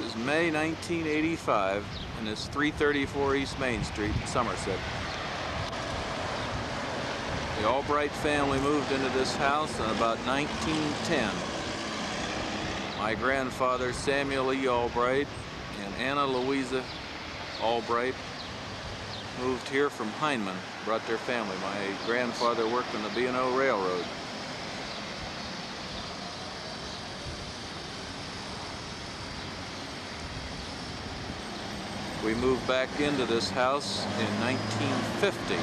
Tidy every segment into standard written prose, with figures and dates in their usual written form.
is May 1985, and it's 334 East Main Street in Somerset. The Albright family moved into this house in about 1910. My grandfather, Samuel E. Albright, and Anna Louisa Albright moved here from Heinemann, brought their family. My grandfather worked on the B&O Railroad. We moved back into this house in 1950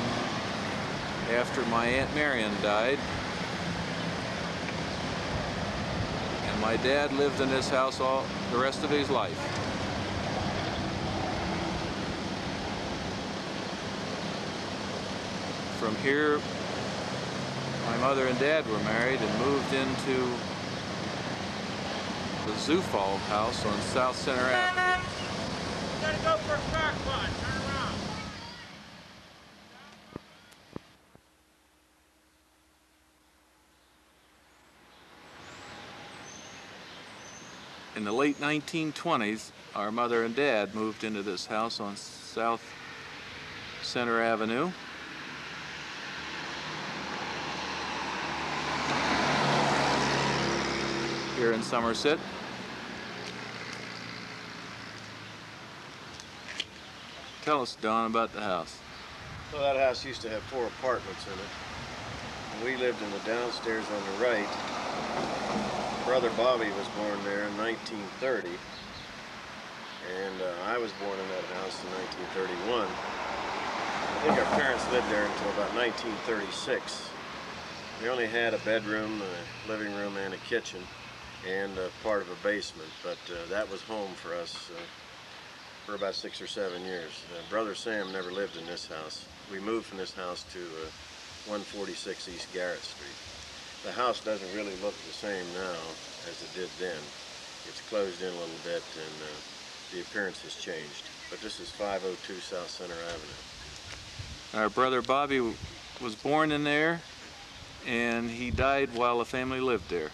after my Aunt Marion died. And my dad lived in this house all the rest of his life. From here, my mother and dad were married and moved into the Zufall house on South Center Avenue. Gotta go for a car spot. Turn around. In the late 1920s, our mother and dad moved into this house on South Center Avenue. Here in Somerset. Tell us, Don, about the house. Well, that house used to have 4 apartments in it. And we lived in the downstairs on the right. Brother Bobby was born there in 1930. And I was born in that house in 1931. I think our parents lived there until about 1936. We only had a bedroom, a living room, and a kitchen, and part of a basement. But that was home for us for about 6 or 7 years. Brother Sam never lived in this house. We moved from this house to 146 East Garrett Street. The house doesn't really look the same now as it did then. It's closed in a little bit and the appearance has changed. But this is 502 South Center Avenue. Our brother Bobby was born in there, and he died while the family lived there.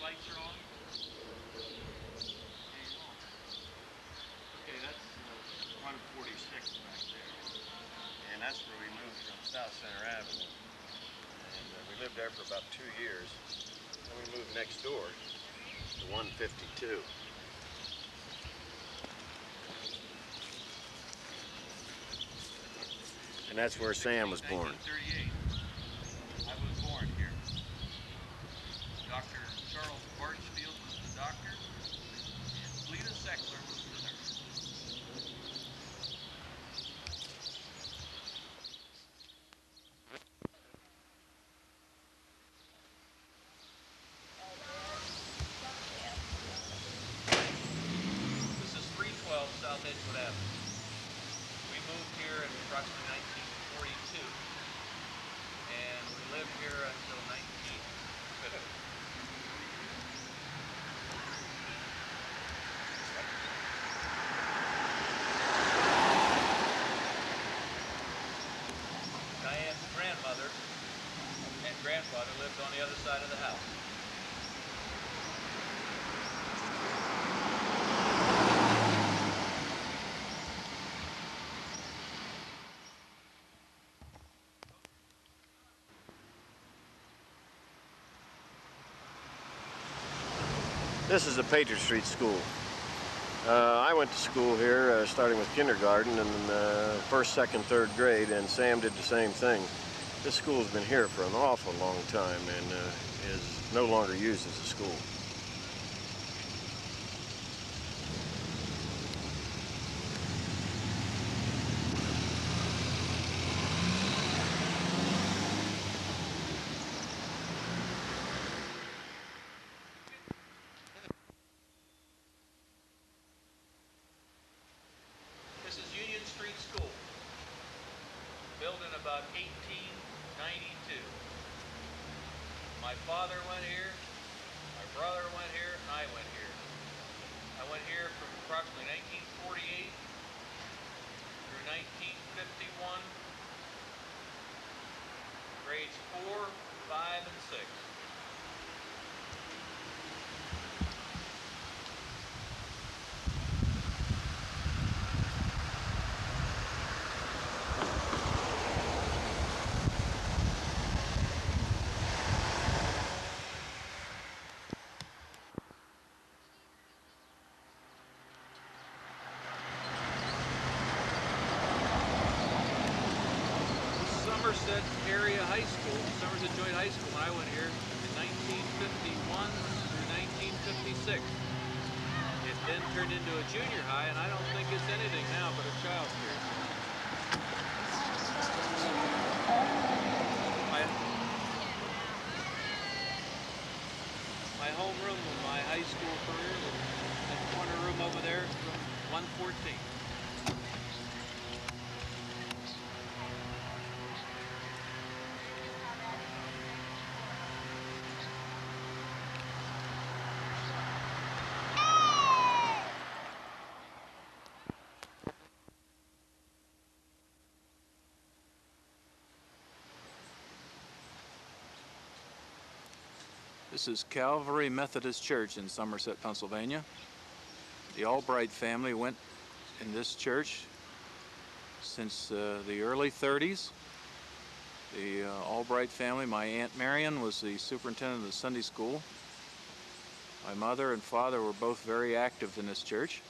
Lights are on. Okay, that's 146 back there. And that's where we moved from South Center Avenue. And we lived there for about 2 years. Then we moved next door to 152. And that's where Sam was born. 1938. I was born here. Dr. Charles Barchfield was the doctor, and Lita Sexler was the nurse. This is 312 South Edgewood Avenue. We moved here in approximately 1942, and we lived here until 1950. Diane's grandmother and grandfather lived on the other side of the house. This is the Patriot Street School. I went to school here starting with kindergarten and first, second, third grade, and Sam did the same thing. This school's been here for an awful long time and is no longer used as a school. This is Union Street School, built in about 1890. father went here, my brother went here, and I went here. I went here from approximately 1948 through 1951, grades 4, 5, and 6. Somerset area high school, Somerset Joint High School, when I went here in 1951 through 1956. It then turned into a junior high, and I don't think it's anything now but a child's care. My homeroom of my high school career was that corner room over there, room 114. This is Calvary Methodist Church in Somerset, Pennsylvania. The Albright family went in this church since the early 30s. The Albright family, my Aunt Marion was the superintendent of the Sunday school. My mother and father were both very active in this church.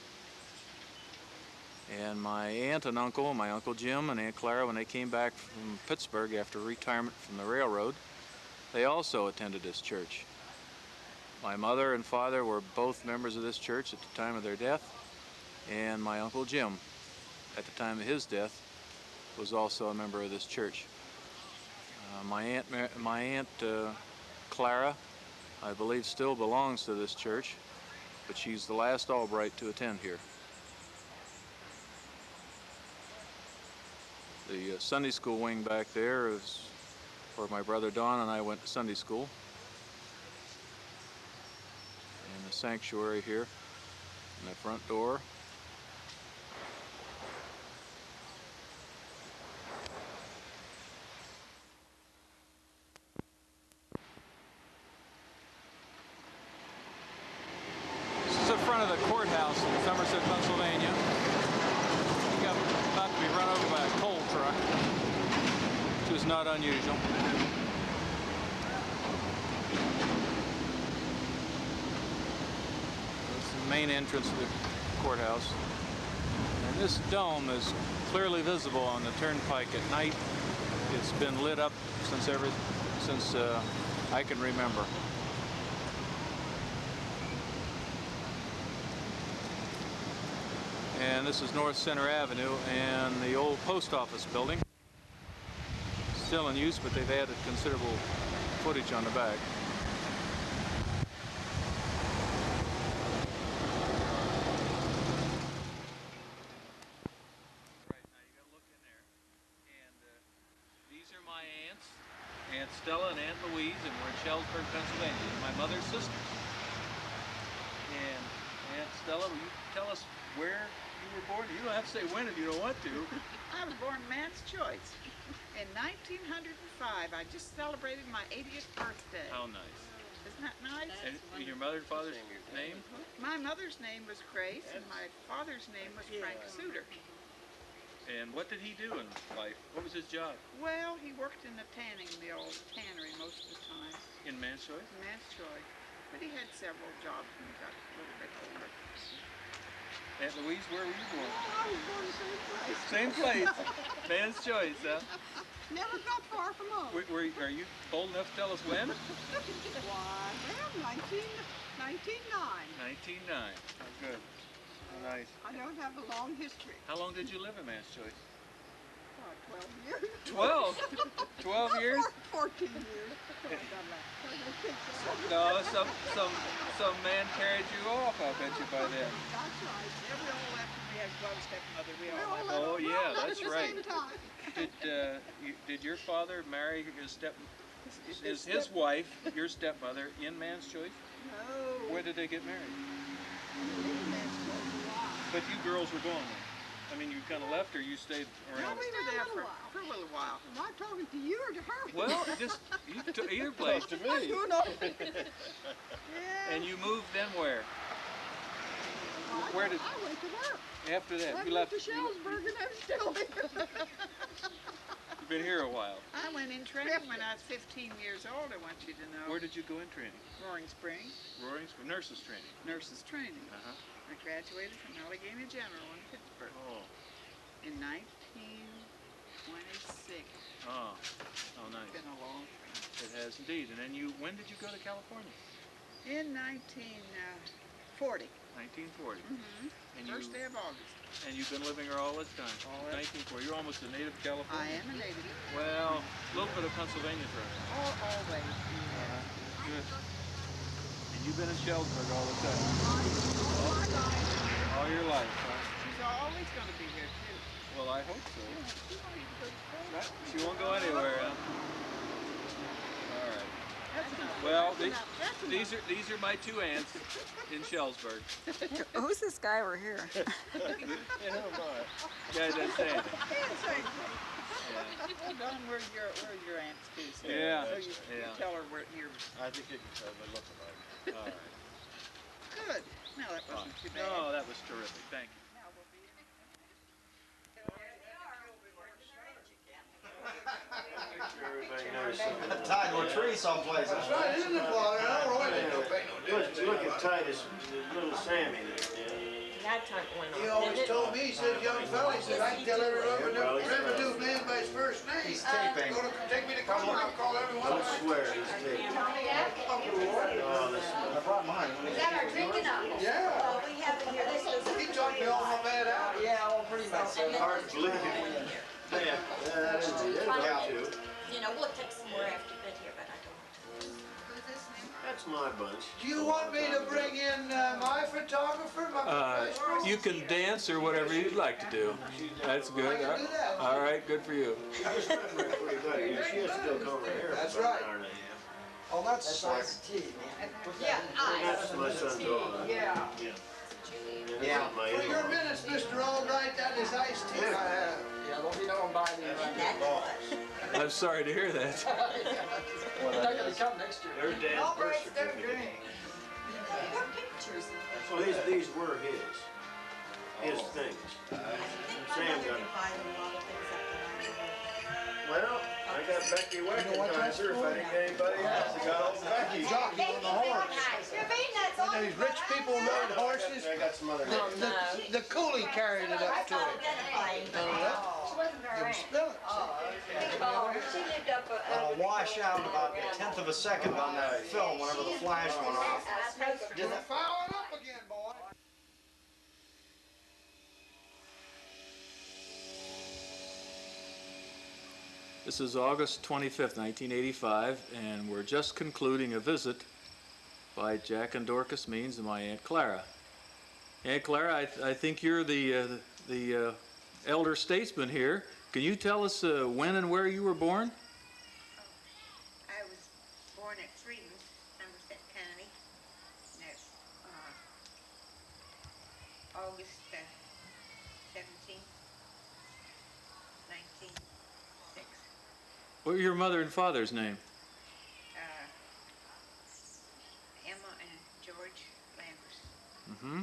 And my aunt and uncle, my Uncle Jim and Aunt Clara, when they came back from Pittsburgh after retirement from the railroad, they also attended this church. My mother and father were both members of this church at the time of their death, and my Uncle Jim, at the time of his death, was also a member of this church. My aunt Clara, I believe, still belongs to this church, but she's the last Albright to attend here. The Sunday school wing back there is where my brother Don and I went to Sunday school. And the sanctuary here, and the front door. This is the front of the courthouse in Somerset, Pennsylvania. We got about to be run over by a coal truck, which is not unusual. Main entrance to the courthouse, and this dome is clearly visible on the turnpike at night. It's been lit up since I can remember. And this is North Center Avenue and the old post office building, still in use, but they've added considerable footage on the back. Aunt Stella and Aunt Louise, and we're in Sheldsburg, Pennsylvania. My mother's sisters. And Aunt Stella, will you tell us where you were born? You don't have to say when if you don't want to. I was born Man's Choice in 1905. I just celebrated my 80th birthday. How nice. Isn't that nice? And your mother and father's name? My mother's name was Grace, and my father's name was Frank Suter. And what did he do in life? What was his job? Well, he worked in the tanning mill, tannery most of the time. In Man's Choice? Man's Choice. But he had several jobs when he got a little bit older. Aunt Louise, where were you born? Oh, I was born in the same place. Same place. Man's Choice, huh? Never got far from home. Are you bold enough to tell us when? Why, well, 1909. 1909. Oh, good. Oh, nice. I don't have a long history. How long did you live in Man's Choice? 12 years. 12? 12 years? 14 years. No, some man carried you off, I bet you, by then. That's right. Yeah, we all left when we had one stepmother. We all left. Oh, yeah, at that's the right. same time. Did your father marry his Is his wife, your stepmother, in Man's Choice? No. Where did they get married? Man's Choice a while. But you girls were going there. I mean, you kind of left or you stayed No, around? we were there a little while. for a little while. Am I talking to you or to her? Well, just either place. To me. You know. And you moved then where? Where did I went to work. after that? I You left. went to Shellsburg and I'm still here. You've been here a while. I went in training when I was 15 years old, I want you to know. Where did you go in training? Roaring Spring, Roaring Spring, nurses training. nurses training. Uh-huh. I graduated from Allegheny General in Pittsburgh Oh, in 1926. oh nice. Been a long time. It has indeed. And then when did you go to California? In 1940. 1940. And First you day of August. and you've been living here all this time. All that. 1940. You're almost a native I California. am a native. Well, a little bit of Pennsylvania thrown in. Always. Good. And you've been in Shellsburg all the time. All your life, huh? She's always going to be here, too. Well, I hope so. She won't even go to school. She won't go anywhere, huh? All right. That's enough. Well, That's enough. That's enough. these are my two aunts in Shellsburg. Who's this guy over here? Yeah, that's saying it. Well done, where's your aunts, too? So Yeah, So you yeah. tell her where you're I think you can tell by looking like it. All right. good. No, that wasn't too bad. No, that was terrific. Thank you. Now we'll be Everybody knows something. Tied to a tree someplace. That's right, isn't it, Father? I don't know anything. Don't pay no difference. Look at Titus, little Sammy there. That time went He on, always didn't it? told me, he said, young fella, he said, I can tell every revenue man by his first name. He's taping. Go to, take me to Cumberland, I'll call everyone. Don't swear, he's taking. Oh, listen. I brought mine. Is that our drinking up? Yeah. Well, we have it here, this was. He talked me all my bad out. Yeah, well, pretty much. And then Hard to there's believe. one here. Yeah, that is it. That'll do. You know, we'll take some more after bit here, but I don't want to. That's my bunch. Do you want me to bring in my photographer, my professional? You can dance or whatever you'd like to do. That's good. I can do that. All right, good for you. I was wondering if we got you. She has to go comb her hair. That's for right. an hour and a half. Oh, that's iced tea, man. Yeah, That's my son's daughter. Yeah. Yeah. Yeah. My For your minutes, Mr. Albright, that is iced tea. Yeah, don't be knowing by the I'm sorry to hear that. They're not gonna come next year. There's Dan's birth certificate. What pictures? So these were his things. Sam got it. Well, I got Becky Weckenheiser. If I didn't get anybody else, I got old Becky. Jockey on the horse. You're beating that song. These rich people rode horses. I got some other. The coolie carried it up to it. She wasn't very Didn't spill it. Oh, she lived up I'll wash out about a tenth of a second on that film whenever the flash went off. You're fouling up again, boy. This is August 25th, 1985, and we're just concluding a visit by Jack and Dorcas Means and my Aunt Clara. Aunt Clara, I think you're the elder statesman here. Can you tell us when and where you were born? I was born at Freedom, Somerset County. That's August 17th, 1906. What were your mother and father's name? Emma and George Lambers. Mm-hmm.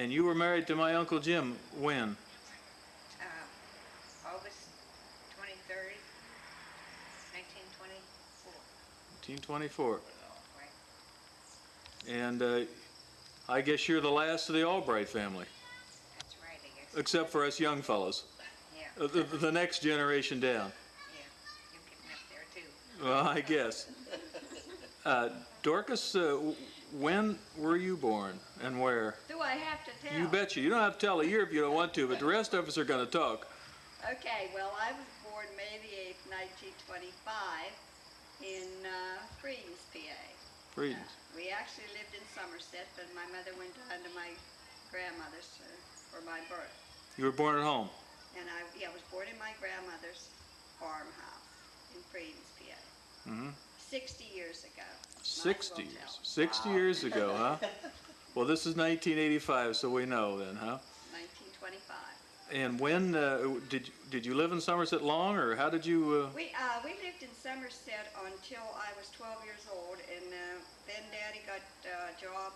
And you were married to my Uncle Jim when? August 23rd, 1924. 1924. Right. And I guess you're the last of the Albright family, That's right, I guess. except for us young fellows, Yeah, the next generation down. yeah. You're getting up there too. Well, I guess. Dorcas, when were you born and where? Do I have to tell? You betcha. You don't have to tell a year if you don't want to, but the rest of us are going to talk. Okay, well, I was born May the 8th, 1925 in Freedens, PA. Freedens. We actually lived in Somerset, but my mother went down to my grandmother's for my birth. You were born at home. And I was born in my grandmother's farmhouse in Freedens, PA. 60 years ago. Might as 60 well years. tell. 60 years ago, huh? Well, this is 1985, so we know then, huh? 1925. And when did you live in Somerset long, or how did you? We lived in Somerset until I was 12 years old, and then Daddy got a job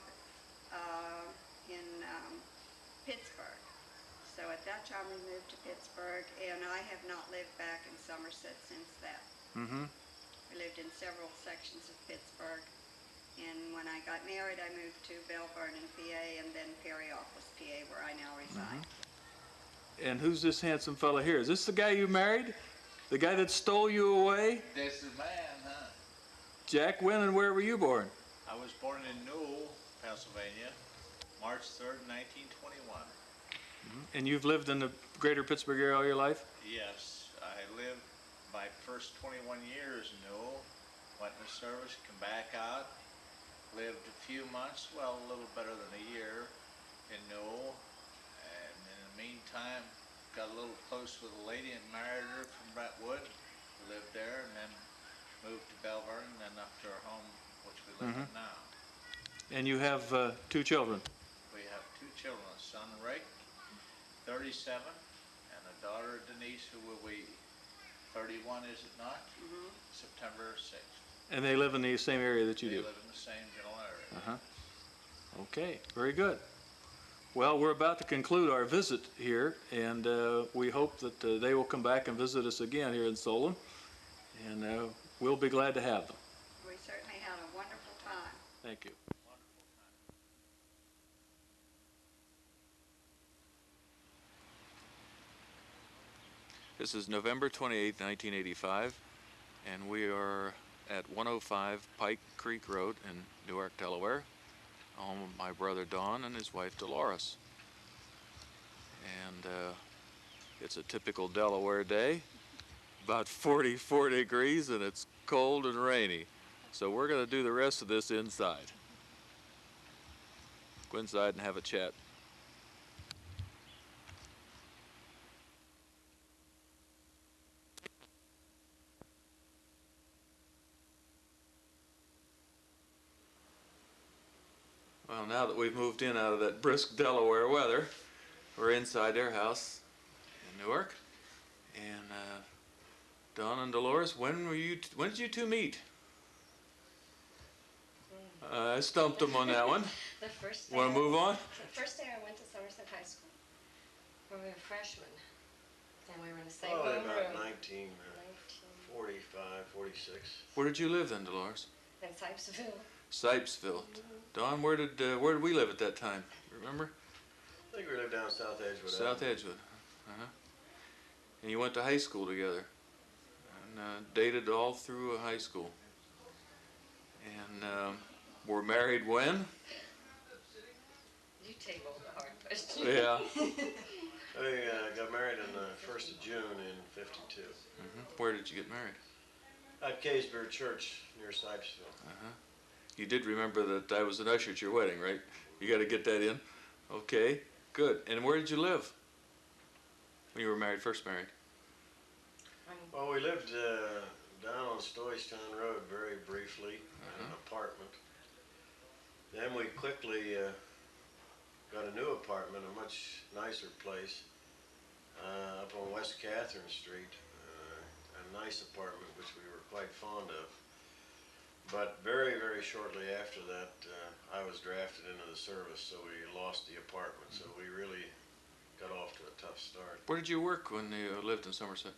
in Pittsburgh. So at that time we moved to Pittsburgh, and I have not lived back in Somerset since then. Mm-hmm. We lived in several sections of Pittsburgh, and when I got married I moved to Belle Vernon, PA, and then Perryopolis, PA, where I now reside. And who's this handsome fella here? Is this the guy you married? The guy that stole you away? This is man, huh? Jack, when and where were you born? I was born in Newell, Pennsylvania, March 3rd, 1921. And you've lived in the greater Pittsburgh area all your life? Yes, I lived my first 21 years in Newell, went in the service, come back out, lived a few months, well, a little better than a year in Newell, and in the meantime, got a little close with a lady and married her from Brentwood, lived there, and then moved to Belle Vernon, and then up to our home, which we live in now. And you have 2 children? We have 2 children, a son Rick, 37, and a daughter Denise, who will be 31, is it not? September 6th. And they live in the same area that you They do? live in the same general area. Uh-huh. Okay, very good. Well, we're about to conclude our visit here, and we hope that they will come back and visit us again here in Solon, and we'll be glad to have them. We certainly had a wonderful time. Thank you. This is November 28, 1985, and we are at 105 Pike Creek Road in Newark, Delaware, home of my brother Don and his wife Dolores. And it's a typical Delaware day, about 44 degrees, and it's cold and rainy. So we're going to do the rest of this inside. Go inside and have a chat. Well, now that we've moved in out of that brisk Delaware weather, we're inside their house in Newark. And Don and Dolores, when did you two meet? I stumped them on that one. The first day. Want to move on? The first day I went to Somerset High School, when we were freshmen, and we were in the same Probably room. about 1945, 46. Where did you live then, Dolores? In Sipesville. Sipesville. Don, where did we live at that time? Remember? I think we lived down South Edgewood. South Edgewood. And you went to high school together, and dated all through high school. And were married when? You take all the hard questions. Yeah. I got married on the 1st of June in 52. Where did you get married? At Casebeard Church near Sipesville. You did remember that I was an usher at your wedding, right? You got to get that in. Okay, good. And where did you live when you were married, first married? Well, we lived down on Stoystown Road very briefly in an apartment. Then we quickly got a new apartment, a much nicer place, up on West Catherine Street. A nice apartment which we were quite fond of. But very, very shortly after that, I was drafted into the service, so we lost the apartment. So we really got off to a tough start. Where did you work when you lived in Somerset,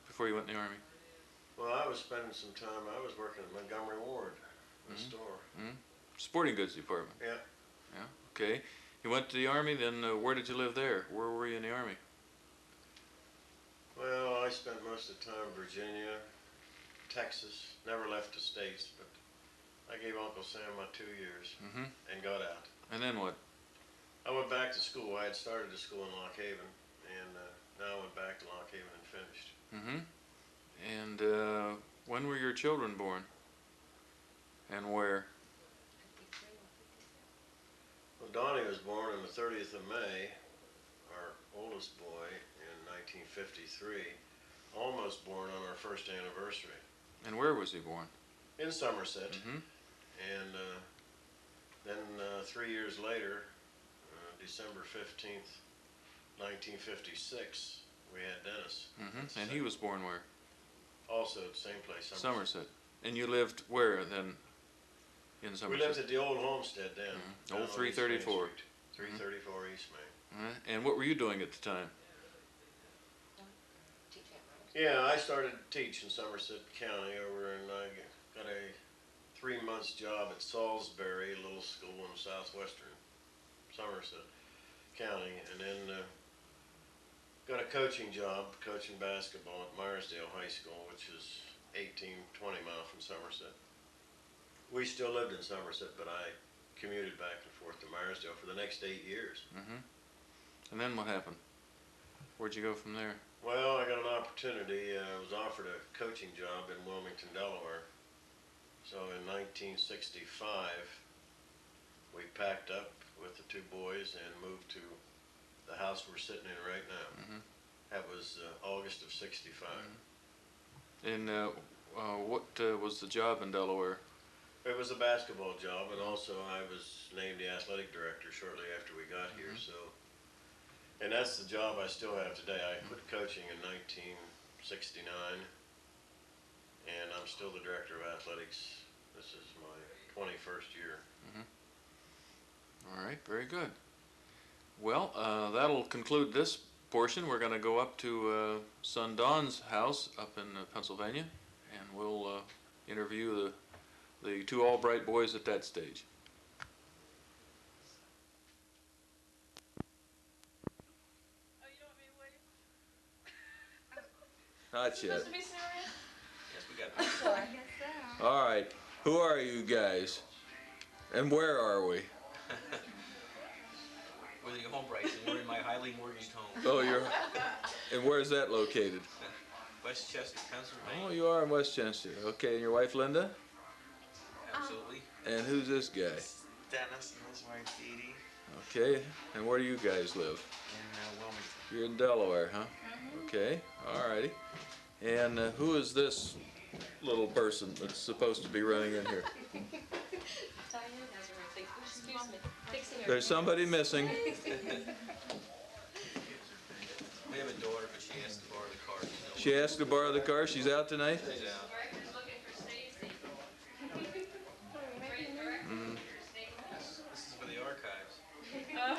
before you went in the Army? Well, I was spending some time, I was working at Montgomery Ward, in the store. Sporting goods department. Yeah. Yeah, okay. You went to the Army, then where did you live there? Where were you in the Army? Well, I spent most of the time in Virginia, Texas, never left the States, but I gave Uncle Sam my 2 years and got out. And then what? I went back to school. I had started the school in Lock Haven, and now I went back to Lock Haven and finished. And when were your children born? And where? Well, Donnie was born on the 30th of May, our oldest boy, in 1953, almost born on our first anniversary. And where was he born? in Somerset. Mm-hmm. And then 3 years later, December 15th, 1956, we had Dennis. Mm-hmm. And he was born where? Also at the same place, Somerset. And you lived where then in Somerset? We lived at the old homestead then. Mm-hmm. Old 334. 334 East Main. And what were you doing at the time? Yeah, I started to teach in Somerset County over, and I got a 3 months job at Salisbury, a little school in southwestern Somerset County, and then got a coaching job, coaching basketball at Myersdale High School, which is 18-20 miles from Somerset. We still lived in Somerset, but I commuted back and forth to Myersdale for the next 8 years. Mm-hmm. And then what happened? Where'd you go from there? Well, I got an opportunity. I was offered a coaching job in Wilmington, Delaware. So in 1965, we packed up with the 2 boys and moved to the house we're sitting in right now. Mm-hmm. That was August of '65. Mm-hmm. And what was the job in Delaware? It was a basketball job, and also I was named the athletic director shortly after we got here. So, and that's the job I still have today. I quit coaching in 1969, and I'm still the director of athletics. This is my 21st year. All right, very good. Well, that'll conclude this portion. We're going to go up to son Don's house up in Pennsylvania, and we'll interview the 2 Albright boys at that stage. Not yet. To be serious? Yes, we got I guess so. All right. Who are you guys? And where are we? We're the Albrights, and we're in my highly mortgaged home. Oh, you're. And where's that located? Westchester, Pennsylvania. Oh, you are in Westchester. Okay, and your wife Linda? Absolutely. And who's this guy? Dennis and his wife Dee Dee Okay, and where do you guys live? in Wilmington. You're in Delaware, huh? Okay, all righty. And who is this little person that's supposed to be running in here? Diane has everything. Excuse me. Fixing There's somebody missing. We have a daughter, but she asked to borrow the car. She asked to borrow the car. She's out tonight? She's out. This is for the archives.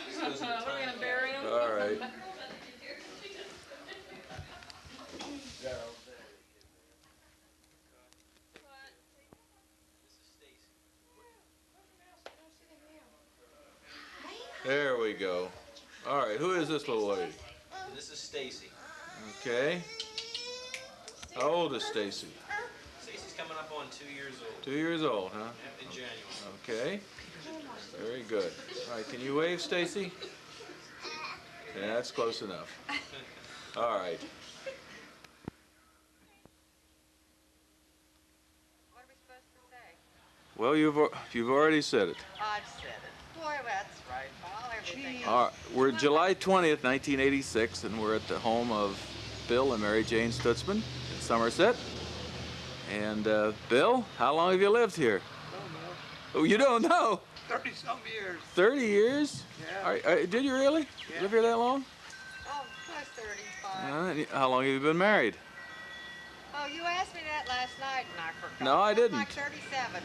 This goes in the We're time gonna bury him. All right. This is Stacy. There we go. All right, who is this little lady? This is Stacy. Okay. How old is Stacy? Stacy's coming up on 2 years old. 2 years old, huh? Yep, in January. Okay. Very good. All right, can you wave, Stacy? Yeah, that's close enough. All right. What are we supposed to say? Well, you've already said it. I've said it. Boy, that's right, Paul. Everything. All right, we're July 20th, 1986, and we're at the home of Bill and Mary Jane Stutzman in Somerset. And Bill, how long have you lived here? Oh, you don't know? 30-some years. 30 years? Yeah. Did you really live here that long? Oh, plus 35. How long have you been married? Oh, you asked me that last night and I forgot. No, I didn't. Like 37.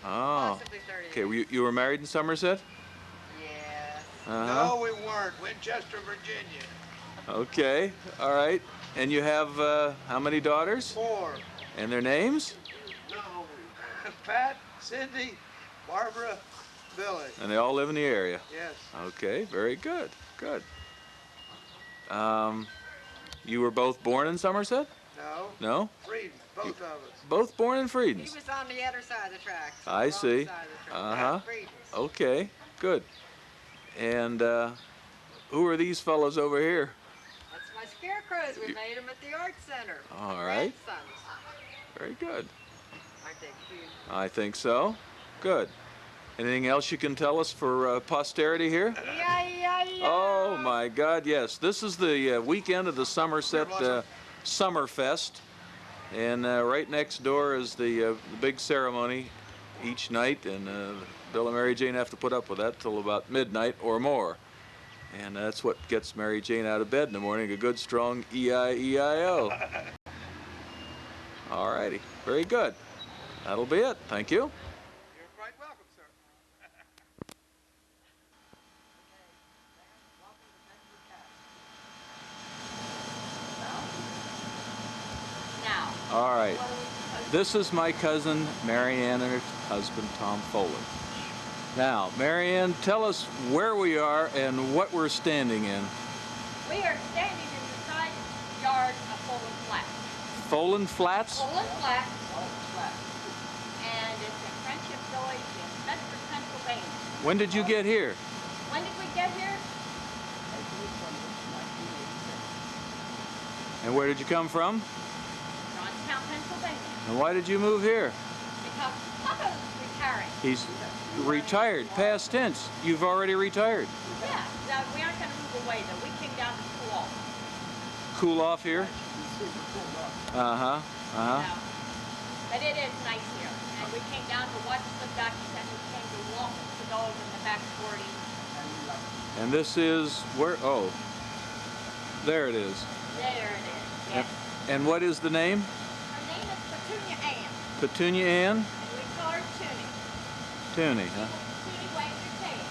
Oh. Possibly 38. Okay, well, you were married in Somerset? Yes. Uh-huh. No, we weren't. Winchester, Virginia. Okay, all right. And you have how many daughters? 4. And their names? No. Pat, Cindy, Barbara, Billy. And they all live in the area? Yes. Okay, very good, good. You were both born in Somerset? No. No? Frieden, both of us. Both born in He Friedens? was on the other side of the tracks. I Wrong see. side of the tracks. Uh-huh. Friedens. Okay, good. And who are these fellows over here? That's my scarecrows. We made them at the art center. All right. Grandsons. Very good. Aren't they cute? I think so. Good. Anything else you can tell us for posterity here? Yeah. Oh my God, yes. This is the weekend of the Somerset Summerfest. And right next door is the big ceremony each night, and Bill and Mary Jane have to put up with that till about midnight or more. And that's what gets Mary Jane out of bed in the morning, a good strong E-I-E-I-O. All righty, very good. That'll be it. Thank you. You're quite welcome, sir. Now, All right. This is my cousin, Marianne, and her husband, Tom Foley. Now, Marianne, tell us where we are and what we're standing in. we are standing in the side yard of Fulton Flats. Folan Flats? Fulton Flats. And it's in Friendship Village in Bedford, Pennsylvania. When did you get here? When did we get here? And where did you come from? Johnstown, Pennsylvania. And why did you move here? Because Papa was retiring. He's retired, past tense. You've already retired. Yeah, we aren't going to move away though. We came down to cool off. Cool off here? Uh-huh, uh-huh. So, but it is nice here. And we came down to watch the ducks and we came to walk the dogs in the back 40. And this is where, oh, there it is. There it is, yes. And what is the name? Her name is Petunia Ann. Petunia Ann? And we call her Toonie. Toonie, huh? Toonie, wave your tail.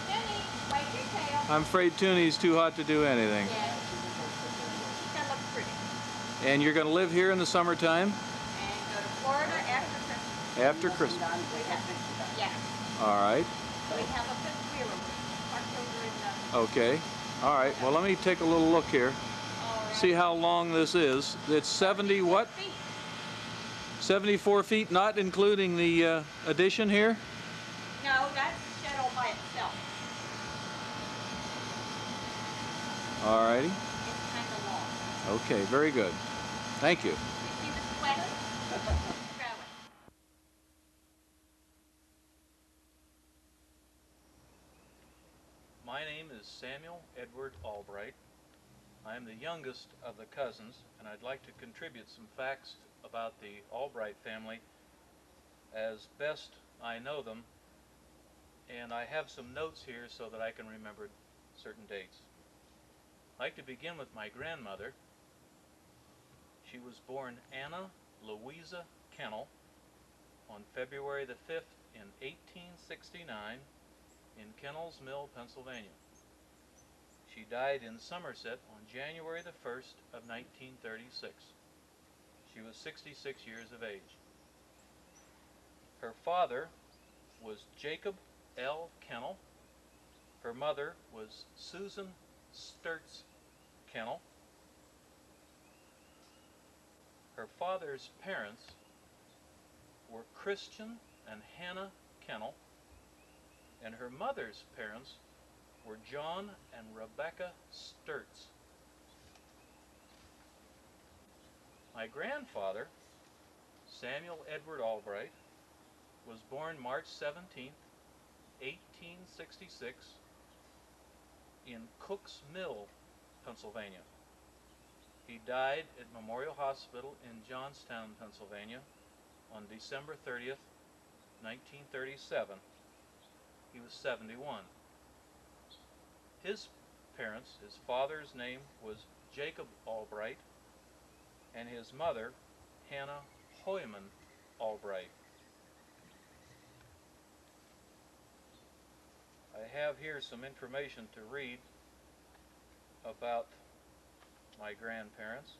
Toonie, wave your tail. I'm afraid Toonie's too hot to do anything. Yes. She's going to look pretty. And you're going to live here in the summertime? And go to Florida after Christmas. After Christmas. Yes. All right. We have a fifth wheeler parked over in the... Okay. All right. Well, let me take a little look here. All right. See how long this is. It's 70 what? Feet. 74 feet, not including the addition here? No, that's the shed all by itself. All righty. It's kind of long. Okay, very good. Thank you. You see the sweater? Grab it. My name is Samuel Edward Albright. I am the youngest of the cousins, and I'd like to contribute some facts about the Albright family as best I know them, and I have some notes here so that I can remember certain dates. I'd like to begin with my grandmother. She was born Anna Louisa Kennel on February the 5th in 1869 in Kennel's Mill, Pennsylvania. She died in Somerset on January the 1st of 1936. She was 66 years of age. Her father was Jacob L. Kennel. Her mother was Susan Sturts Kennel. Her father's parents were Christian and Hannah Kennel, and her mother's parents were John and Rebecca Sturts. My grandfather, Samuel Edward Albright, was born March 17, 1866, in Cook's Mill, Pennsylvania. He died at Memorial Hospital in Johnstown, Pennsylvania, on December 30th, 1937. He was 71. His parents, his father's name was Jacob Albright, and his mother, Hannah Hoyman Albright. I have here some information to read about my grandparents.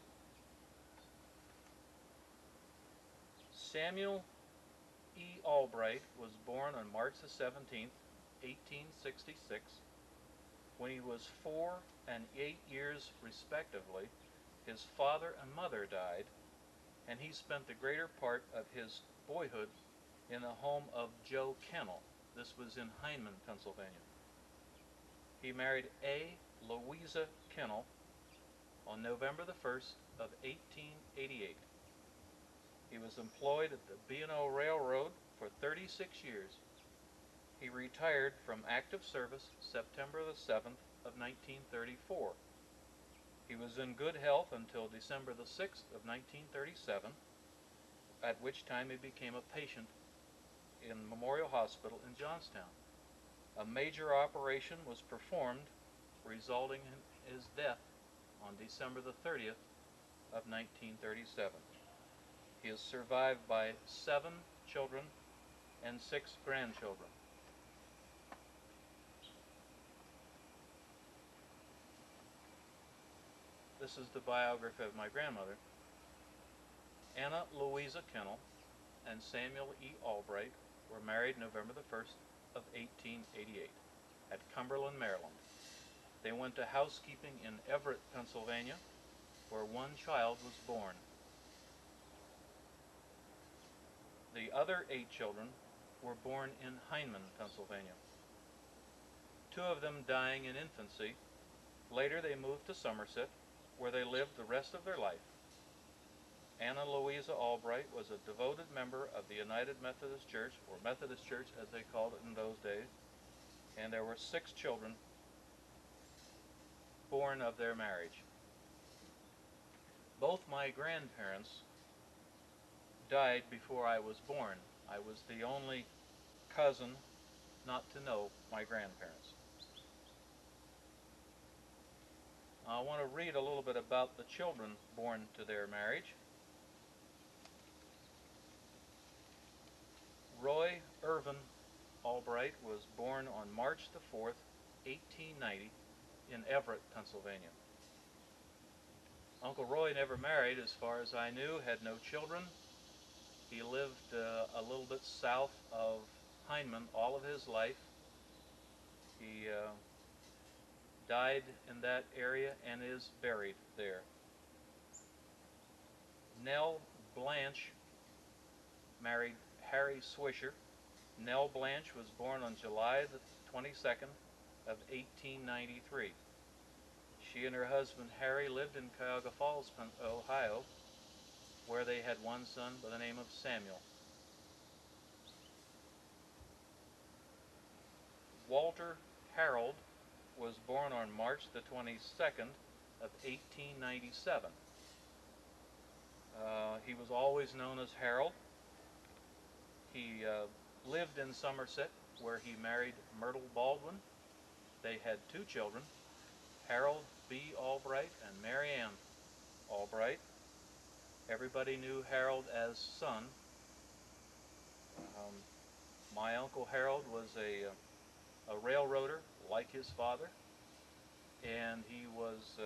Samuel E. Albright was born on March the 17th, 1866. When he was 4 and 8 years respectively, his father and mother died, and he spent the greater part of his boyhood in the home of Joe Kennel. This was in Hindman, Pennsylvania. He married A. Louisa Kennel on November the 1st of 1888. He was employed at the B&O Railroad for 36 years. He retired from active service September the 7th of 1934. He was in good health until December the 6th of 1937, at which time he became a patient in Memorial Hospital in Johnstown. A major operation was performed, resulting in his death on December the 30th of 1937. He is survived by 7 children and 6 grandchildren. This is the biography of my grandmother. Anna Louisa Kennel and Samuel E. Albright were married November the 1st of 1888 at Cumberland, Maryland. They went to housekeeping in Everett, Pennsylvania, where 1 child was born. The other 8 children were born in Hindman, Pennsylvania, 2 of them dying in infancy. Later they moved to Somerset, where they lived the rest of their life. Anna Louisa Albright was a devoted member of the United Methodist Church, or Methodist Church as they called it in those days, and there were 6 children born of their marriage. Both my grandparents died before I was born. I was the only cousin not to know my grandparents. I want to read a little bit about the children born to their marriage. Roy Irvin Albright was born on March the 4th, 1890 in Everett, Pennsylvania. Uncle Roy never married, as far as I knew, had no children. He lived a little bit south of Hindman all of his life. He died in that area and is buried there. Nell Blanche married Harry Swisher. Nell Blanche was born on July the 22nd of 1893. She and her husband Harry lived in Cuyahoga Falls, Ohio, where they had 1 son by the name of Samuel. Walter Harold was born on March the 22nd of 1897. He was always known as Harold. He lived in Somerset, where he married Myrtle Baldwin. They had 2 children, Harold B. Albright and Mary Ann Albright. Everybody knew Harold as son. My Uncle Harold was a railroader like his father, and he was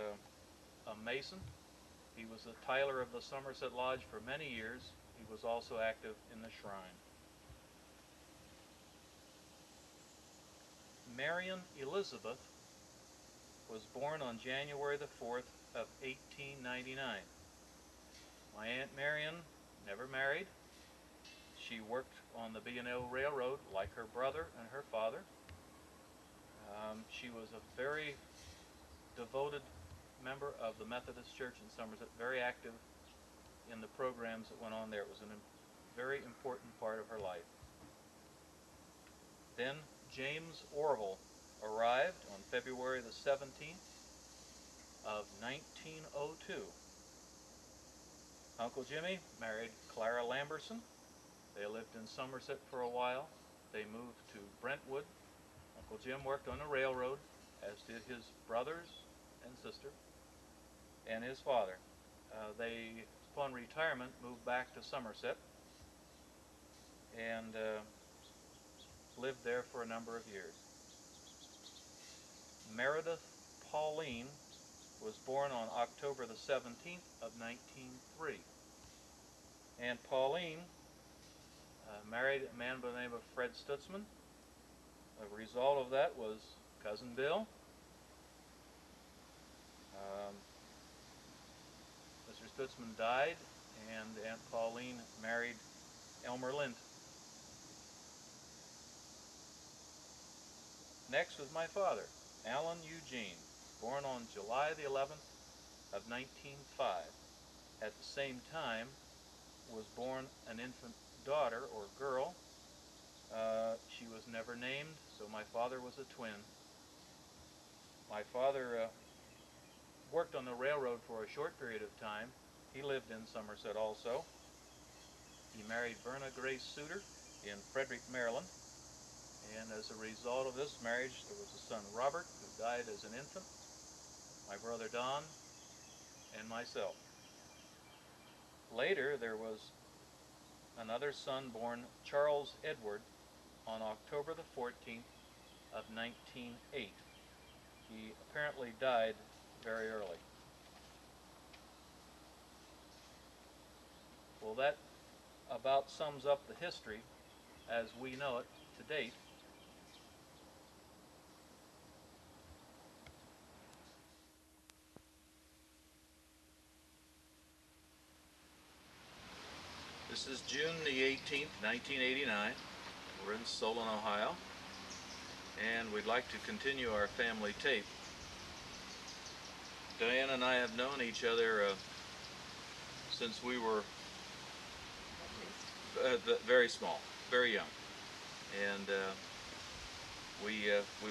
a mason. He was the tiler of the Somerset Lodge for many years. He was also active in the shrine. Marion Elizabeth was born on January the 4th of 1899. My Aunt Marion never married. She worked on the B&O Railroad like her brother and her father. She was a very devoted member of the Methodist Church in Somerset, very active in the programs that went on there. It was a very important part of her life. Then James Orville arrived on February the 17th of 1902. Uncle Jimmy married Clara Lamberson. They lived in Somerset for a while. They moved to Brentwood. Uncle Jim worked on a railroad, as did his brothers and sister and his father. They, upon retirement, moved back to Somerset and lived there for a number of years. Meredith Pauline was born on October the 17th of 1903. Aunt Pauline married a man by the name of Fred Stutzman. The result of that was Cousin Bill. Mr. Stutzman died, and Aunt Pauline married Elmer Lind. Next was my father, Alan Eugene, born on July the 11th of 1905. At the same time was born an infant daughter, or girl. She was never named, so my father was a twin. My father worked on the railroad for a short period of time. He lived in Somerset also. He married Verna Grace Suter in Frederick, Maryland. And as a result of this marriage, there was a son, Robert, who died as an infant, my brother Don, and myself. Later, there was another son born, Charles Edward, on October the 14th of 1908. He apparently died very early. Well, that about sums up the history as we know it to date. This is June the 18th, 1989. We're in Solon, Ohio, and we'd like to continue our family tape. Diane and I have known each other since we were very small, very young, and we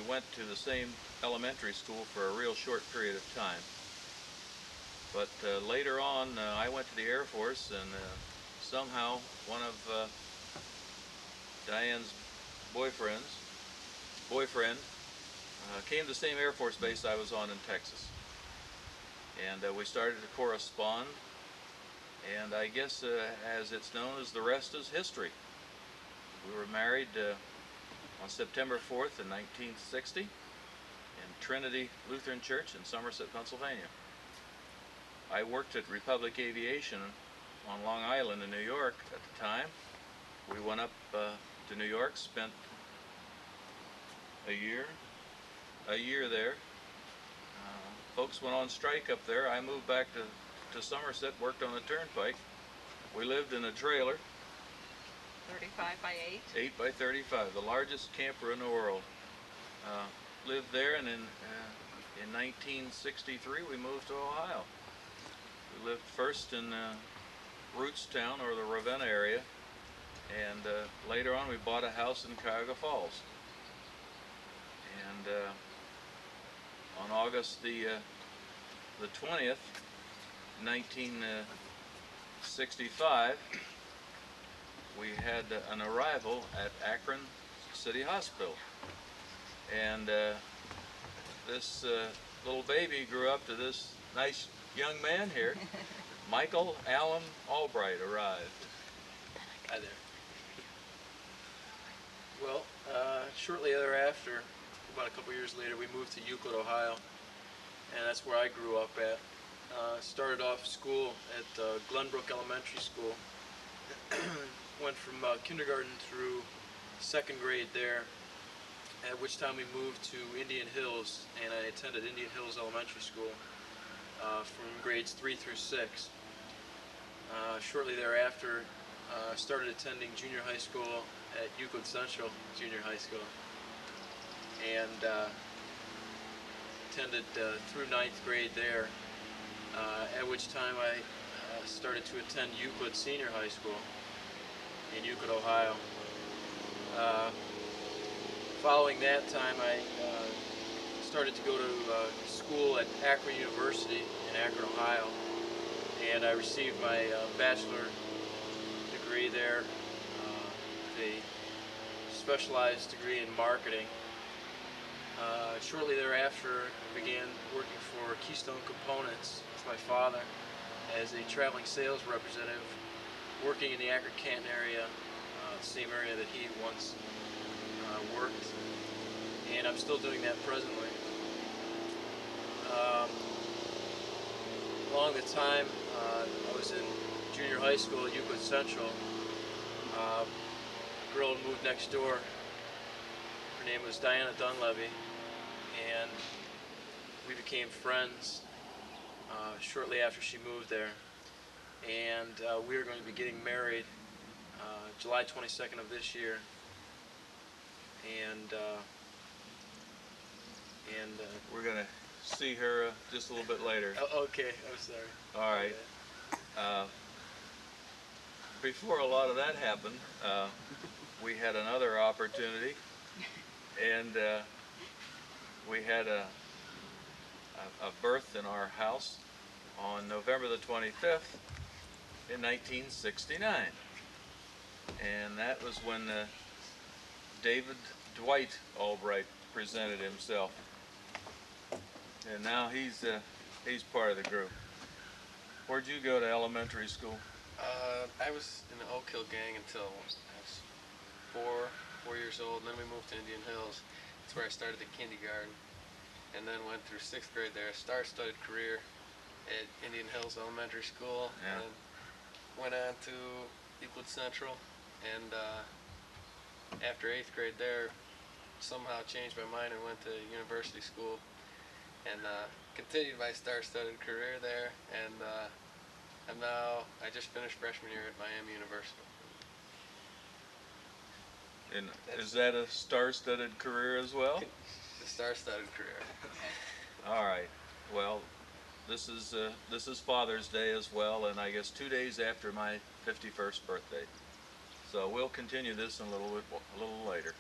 went to the same elementary school for a real short period of time. But later on, I went to the Air Force, and somehow one of Diane's boyfriend came to the same Air Force base I was on in Texas. And we started to correspond, and I guess as it's known as the rest is history. We were married on September 4th in 1960 in Trinity Lutheran Church in Somerset, Pennsylvania. I worked at Republic Aviation on Long Island in New York at the time. We went up to New York, spent a year there. Folks went on strike up there. I moved back to Somerset, worked on the turnpike. We lived in a trailer. 35 by 8? 8 by 35, the largest camper in the world. Lived there, and in 1963 we moved to Ohio. We lived first in Rootstown, or the Ravenna area, and later on we bought a house in Cuyahoga Falls. And on August the 20th, 1965, we had an arrival at Akron City Hospital, and this little baby grew up to this nice young man here. Michael Allen Albright arrived. Hi there. Well, shortly thereafter, about a couple years later, we moved to Euclid, Ohio, and that's where I grew up at. Started off school at Glenbrook Elementary School. Went from kindergarten through second grade there, at which time we moved to Indian Hills, and I attended Indian Hills Elementary School from grades 3 through 6. Shortly thereafter, started attending junior high school at Euclid Central Junior High School, and attended through 9th grade there, at which time I started to attend Euclid Senior High School in Euclid, Ohio. Following that time, I started to go to school at Akron University in Akron, Ohio, and I received my bachelor degree there, with a specialized degree in marketing. Shortly thereafter, I began working for Keystone Components with my father as a traveling sales representative, working in the Akron-Canton area, the same area that he once worked, and I'm still doing that presently. Along the time I was in junior high school at Euclid Central, a girl moved next door. Her name was Diana Dunlevy, and we became friends shortly after she moved there. And we are going to be getting married July 22nd of this year. And We're going to see her just a little bit later. oh, okay, I'm sorry. All right. Before a lot of that happened, we had another opportunity, and we had a birth in our house on November the 25th in 1969. And that was when David Dwight Albright presented himself. And now he's part of the group. Where'd you go to elementary school? I was in the Oak Hill gang until I was four years old, and then we moved to Indian Hills. That's where I started the kindergarten, and then went through 6th grade there. Star-studded career at Indian Hills Elementary School, Yeah. and went on to Euclid Central, and after 8th grade there, somehow changed my mind and went to university school, and continued my star-studded career there, and I just finished freshman year at Miami University. And is that a star-studded career as well? The star-studded career. All right. Well, this is Father's Day as well, and I guess 2 days after my 51st birthday. So we'll continue this in a little later.